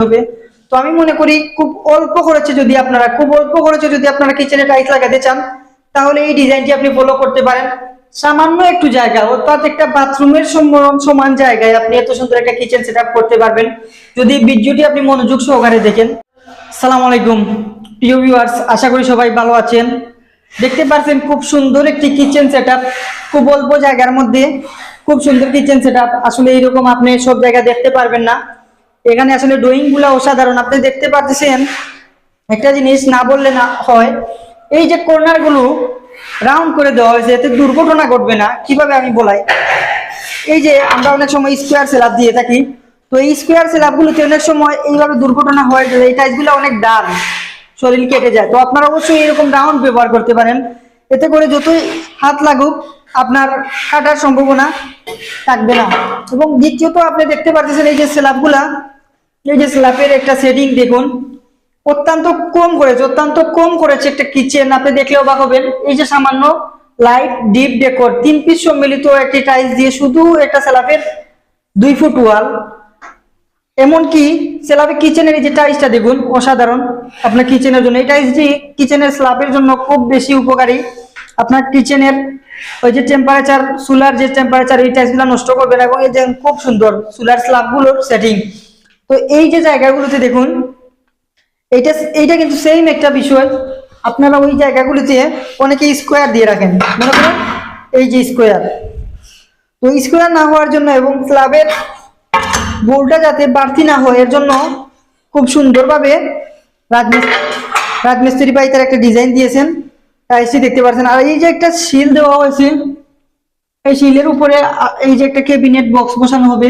হবে। তো আমি মনে করি খুব অল্প খরচে যদি আপনারা কিচেনে টাইলস লাগাতে চান, তাহলে এই ডিজাইনটি আপনি ফলো করতে পারেন। সামান্য একটু জায়গা, অর্থাৎ একটা বাথরুমের সমান জায়গায় আপনি এত সুন্দর একটা কিচেন সেট করতে পারবেন, যদি ভিডিওটি আপনি মনোযোগ সহকারে দেখেন। সালাম আলাইকুম প্রিয় ভিউয়ার্স, আশা করি সবাই ভালো আছেন। দেখতে পাচ্ছেন খুব সুন্দর একটি কিচেন সেটআপ, খুব অল্প জায়গার মধ্যে খুব সুন্দর কিচেন সেটআপ। আসলে এইরকম আপনি সব জায়গায় দেখতে পারবেন না। এখানে আসলে ড্রয়িং গুলা অসাধারণ। আপনি দেখতে পাচ্ছেন, একটা জিনিস না বললে না হয়, এই যে কর্নার গুলো রাউন্ড করে দেওয়া হয়েছে, এতে দুর্ঘটনা ঘটবে না। কিভাবে আমি বলাই, এই যে আমরা অনেক সময় স্কোয়ার স্ল্যাব দিয়ে থাকি, তো এই স্কোয়ার স্ল্যাব গুলোতে অনেক সময় এইভাবে দুর্ঘটনা হয়, এই টাইলস গুলো অনেক দাম, শরীর কেটে যায়। তো আপনারা অবশ্যই এরকম রাউন্ড ব্যবহার করতে পারেন, এতে করে যতই হাত লাগুক আপনার কাটার সম্ভাবনা থাকবে না। এবং দ্বিতীয়ত আপনি দেখতে পাচ্ছেন এই যে স্ল্যাবগুলা, এই যে স্ল্যাবের একটা সেটিং দেখুন, অত্যন্ত কম করেছে একটা কিচেন। আপনি দেখলে অবাক হবেন, এই যে সামান্য লাইট ডিপ ডেকোর 3 পিস সম্মিলিত একটি টাইলস দিয়ে শুধু একটা স্ল্যাবের 2 ফুট ওয়াল। এমনকি স্ল্যাবের কিচেনের এই যে টাইলসটা দেখুন, অসাধারণ। আপনার কিচেনের জন্য এই টাইলসটি কিচেনের স্ল্যাবের জন্য খুব বেশি উপকারী। আপনার কিচেনের ওই যে টেম্পারেচার, চুলার যে টেম্পারেচার, এই টাইলসগুলো নষ্ট করবে না। এবং এই যে খুব সুন্দর চুলার স্ল্যাবগুলোর সেটিং। তো এই যে জায়গাগুলোতে দেখুন, এইটা এইটা কিন্তু সেম একটা বিষয়। আপনারা ওই জায়গাগুলিতে অনেকে স্কোয়ার দিয়ে রাখেন, মনে করেন এই যে স্কোয়ার, তো স্কোয়ার না হওয়ার জন্য এবং স্ল্যাবের বোলটা যাতে বাড়তি না হয়, এর জন্য খুব সুন্দরভাবে রাজমিস্ত্রি ভাই তার একটা ডিজাইন দিয়েছেন, টাইলসটি দেখতে পাচ্ছেন। আর এই যে একটা শিল দেওয়া হয়েছে, এই শিলের উপরে এই যে একটা ক্যাবিনেট বক্স বসানো হবে।